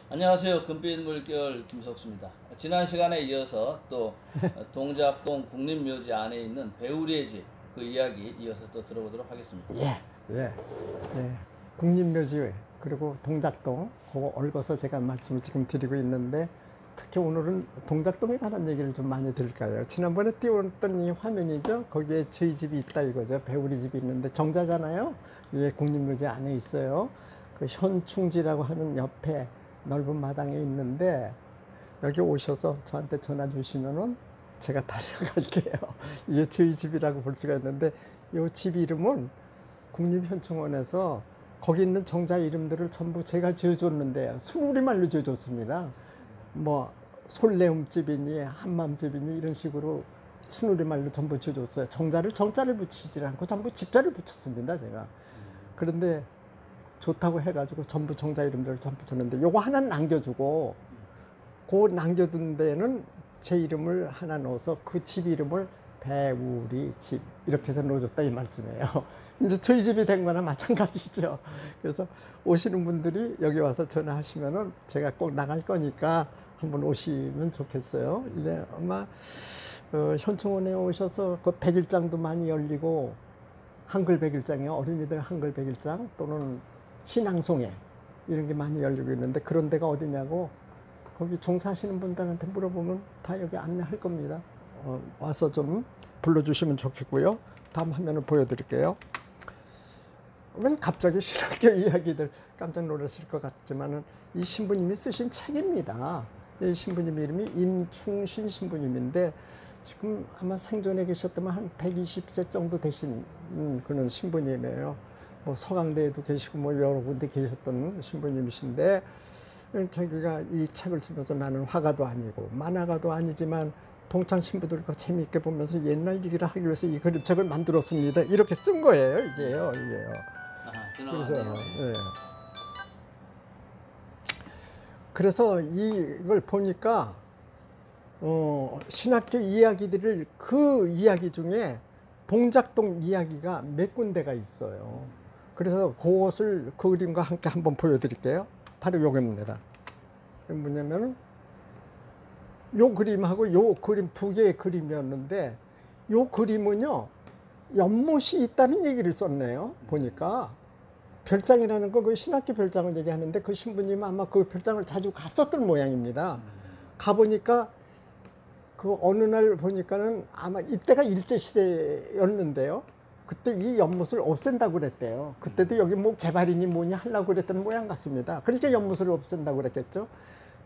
안녕하세요. 금빛 물결 김석수입니다. 지난 시간에 이어서 또 동작동 국립묘지 안에 있는 배우리의 집 그 이야기 이어서 또 들어보도록 하겠습니다. 예. 국립묘지 그리고 동작동 그거 얽어서 제가 말씀을 지금 드리고 있는데 특히 오늘은 동작동에 관한 얘기를 좀 많이 드릴까요? 지난번에 띄웠던 이 화면이죠. 거기에 저희 집이 있다 이거죠. 배우리 집이 있는데 정자잖아요. 이게 국립묘지 안에 있어요. 그 현충지라고 하는 옆에 넓은 마당에 있는데 여기 오셔서 저한테 전화 주시면은 제가 달려갈게요. 이게 저희 집이라고 볼 수가 있는데 이 집 이름은 국립현충원에서 거기 있는 정자 이름들을 전부 제가 지어줬는데요. 순우리말로 지어줬습니다. 뭐 솔레움집이니 한맘집이니 이런 식으로 순우리말로 전부 지어줬어요. 정자를 붙이지 않고 전부 집자를 붙였습니다. 제가. 그런데 좋다고 해가지고 전부 정자 이름들을 전부 붙였는데 요거 하나 남겨주고 그 남겨둔 데는 제 이름을 하나 넣어서 그 집 이름을 배우리 집 이렇게 해서 넣어줬다 이 말씀이에요. 이제 저희 집이 된 거나 마찬가지죠. 그래서 오시는 분들이 여기 와서 전화하시면은 제가 꼭 나갈 거니까 한번 오시면 좋겠어요. 이제 아마 현충원에 오셔서 그 백일장도 많이 열리고 한글 백일장이요. 어린이들 한글 백일장 또는 신앙송회 이런 게 많이 열리고 있는데 그런 데가 어디냐고 거기 종사하시는 분들한테 물어보면 다 여기 안내할 겁니다. 와서 좀 불러주시면 좋겠고요. 다음 화면을 보여드릴게요. 왜 갑자기 신학교 이야기들 깜짝 놀라실 것 같지만은 이 신부님이 쓰신 책입니다. 이 신부님 이름이 임충신 신부님인데 지금 아마 생존에 계셨다면 한 120세 정도 되신 그런 신부님이에요. 뭐 서강대에도 계시고 뭐 여러 군데 계셨던 신부님이신데 자기가 이 책을 쓰면서 나는 화가도 아니고 만화가도 아니지만 동창 신부들과 재미있게 보면서 옛날 얘기를 하기 위해서 이 그림책을 만들었습니다. 이렇게 쓴 거예요, 이게요. 그래서 그래서 이걸 보니까 신학교 이야기들을 그 이야기 중에 동작동 이야기가 몇 군데가 있어요. 그래서 그것을 그 그림과 함께 한번 보여드릴게요. 바로 요겁니다. 뭐냐면은 요 그림하고 요 그림 두 개의 그림이었는데 요 그림은요 연못이 있다는 얘기를 썼네요. 보니까 별장이라는 거 그 신학교 별장을 얘기하는데 그 신부님은 아마 그 별장을 자주 갔었던 모양입니다. 가보니까 그 어느 날 보니까는 아마 이때가 일제시대였는데요. 그때 이 연못을 없앤다고 그랬대요. 그때도 여기 뭐 개발이니 뭐니 하려고 그랬던 모양 같습니다. 그러니까 연못을 없앤다고 그랬겠죠.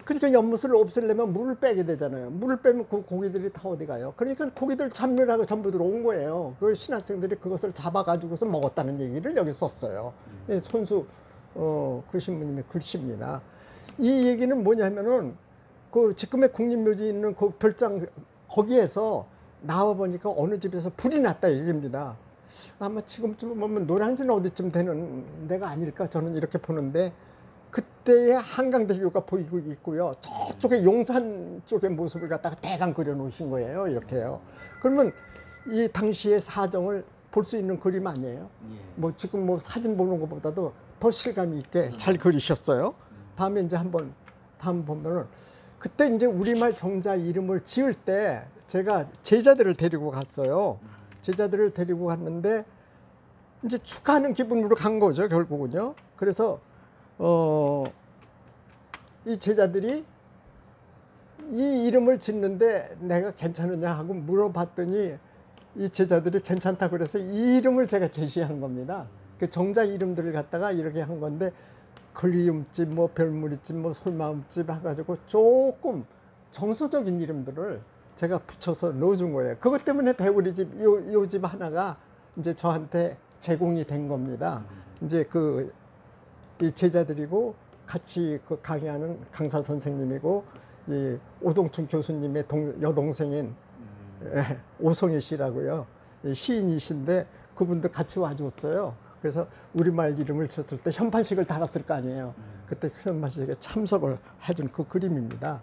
그러니까 연못을 없애려면 물을 빼게 되잖아요. 물을 빼면 그 고기들이 다 어디 가요? 그러니까 고기들 잡느라고 전부 들어온 거예요. 그 신학생들이 그것을 잡아가지고서 먹었다는 얘기를 여기 썼어요. 손수 그 신부님의 글씨입니다. 이 얘기는 뭐냐면은 그 지금의 국립묘지 있는 그 별장 거기에서 나와 보니까 어느 집에서 불이 났다 얘기입니다. 아마 지금쯤 보면 노량진 어디쯤 되는 데가 아닐까 저는 이렇게 보는데 그때의 한강대교가 보이고 있고요. 저쪽에 용산 쪽의 모습을 갖다가 대강 그려놓으신 거예요. 이렇게요. 그러면 이 당시의 사정을 볼 수 있는 그림 아니에요? 뭐 지금 뭐 사진 보는 것보다도 더 실감 있게 잘 그리셨어요. 다음에 이제 한번 다음 보면은 그때 이제 우리말 정자 이름을 지을 때 제가 제자들을 데리고 갔어요. 제자들을 데리고 갔는데 이제 축하하는 기분으로 간 거죠, 결국은요. 그래서 이 제자들이 이 이름을 짓는데 내가 괜찮으냐 하고 물어봤더니 이 제자들이 괜찮다고 그래서 이 이름을 제가 제시한 겁니다. 그 정자 이름들을 갖다가 이렇게 한 건데 그리움집, 뭐 별무리집, 뭐 솔마음집 해가지고 조금 정서적인 이름들을 제가 붙여서 넣어준 거예요. 그것 때문에 배우리 집, 요 집 하나가 이제 저한테 제공이 된 겁니다. 이제 이 제자들이고 같이 그 강의하는 강사 선생님이고 이 오동춘 교수님의 여동생인 오성희 씨라고요. 시인이신데 그분도 같이 와줬어요. 그래서 우리말 이름을 쳤을 때 현판식을 달았을 거 아니에요. 그때 현판식에 참석을 해준 그 그림입니다.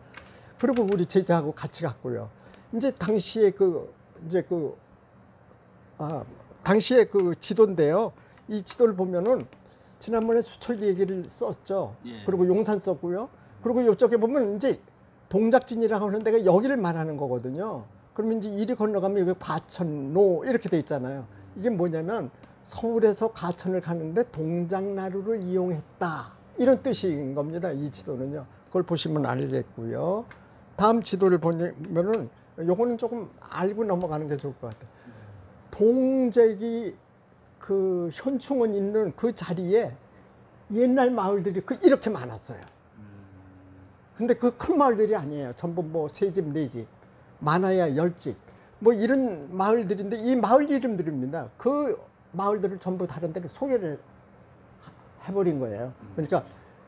그리고 우리 제자하고 같이 갔고요. 이제 당시에 당시에 그 지도인데요. 이 지도를 보면은 지난번에 수철 얘기를 썼죠. 그리고 용산 썼고요. 그리고 이쪽에 보면 이제 동작진이라고 하는 데가 여기를 말하는 거거든요. 그러면 이제 이리 건너가면 여기 과천로 이렇게 돼 있잖아요. 이게 뭐냐면 서울에서 과천을 가는데 동작나루를 이용했다, 이런 뜻인 겁니다. 이 지도는요. 그걸 보시면 알겠고요. 다음 지도를 보면은 요거는 조금 알고 넘어가는 게 좋을 것 같아요. 동작이 그 현충원 있는 그 자리에 옛날 마을들이 이렇게 많았어요. 근데 그 큰 마을들이 아니에요. 전부 뭐 3집, 4집, 많아야 10집, 뭐 이런 마을들인데 이 마을 이름들입니다. 그 마을들을 전부 다른 데로 소개를 해버린 거예요. 그러니까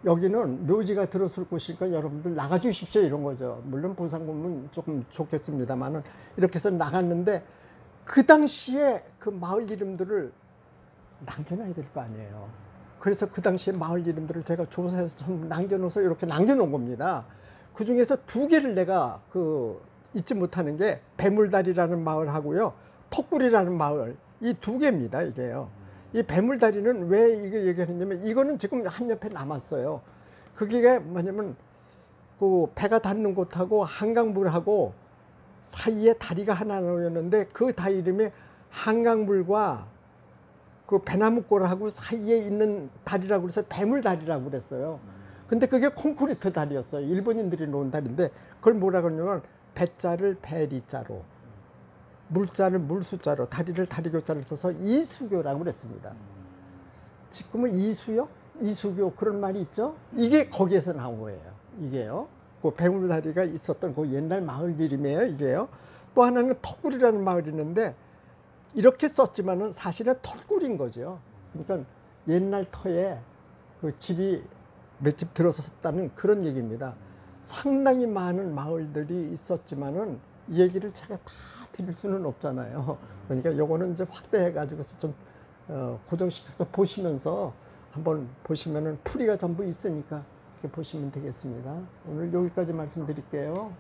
여기는 묘지가 들어설 곳이니까 여러분들 나가주십시오, 이런 거죠. 물론 보상금은 조금 좋겠습니다만은 이렇게 해서 나갔는데 그 당시에 그 마을 이름들을 남겨놔야 될 거 아니에요. 그래서 그 당시에 마을 이름들을 제가 조사해서 좀 남겨놓아서 이렇게 남겨놓은 겁니다. 그 중에서 2개를 내가 잊지 못하는 게 배물다리라는 마을하고요, 턱굴이라는 마을, 이 2개입니다. 이게요. 이 배물다리는 왜 이걸 얘기하냐면 이거는 지금 한 옆에 남았어요. 그게 뭐냐면 그 배가 닿는 곳하고 한강물하고 사이에 다리가 하나 놓였는데 그 다리 이름이 한강물과 그 배나무골하고 사이에 있는 다리라고 그래서 배물다리라고 그랬어요. 근데 그게 콘크리트 다리였어요. 일본인들이 놓은 다리인데 그걸 뭐라 그러냐면 배자를 배리자로, 물자를 물수자로, 다리를 다리교자를 써서 이수교라고 그랬습니다. 지금은 이수역, 이수교 그런 말이 있죠. 이게 거기에서 나온 거예요. 이게요. 그 배물다리가 있었던 그 옛날 마을 이름이에요. 이게요. 또 하나는 턱굴이라는 마을이 있는데 이렇게 썼지만은 사실은 털굴인 거죠. 그러니까 옛날 터에 그 집이 몇 집 들어섰다는 그런 얘기입니다. 상당히 많은 마을들이 있었지만은 이 얘기를 제가 다 드릴 수는 없잖아요. 그러니까 요거는 이제 확대해 가지고서 좀 고정시켜서 보시면서 한번 보시면은 풀이가 전부 있으니까 이렇게 보시면 되겠습니다. 오늘 여기까지 말씀드릴게요.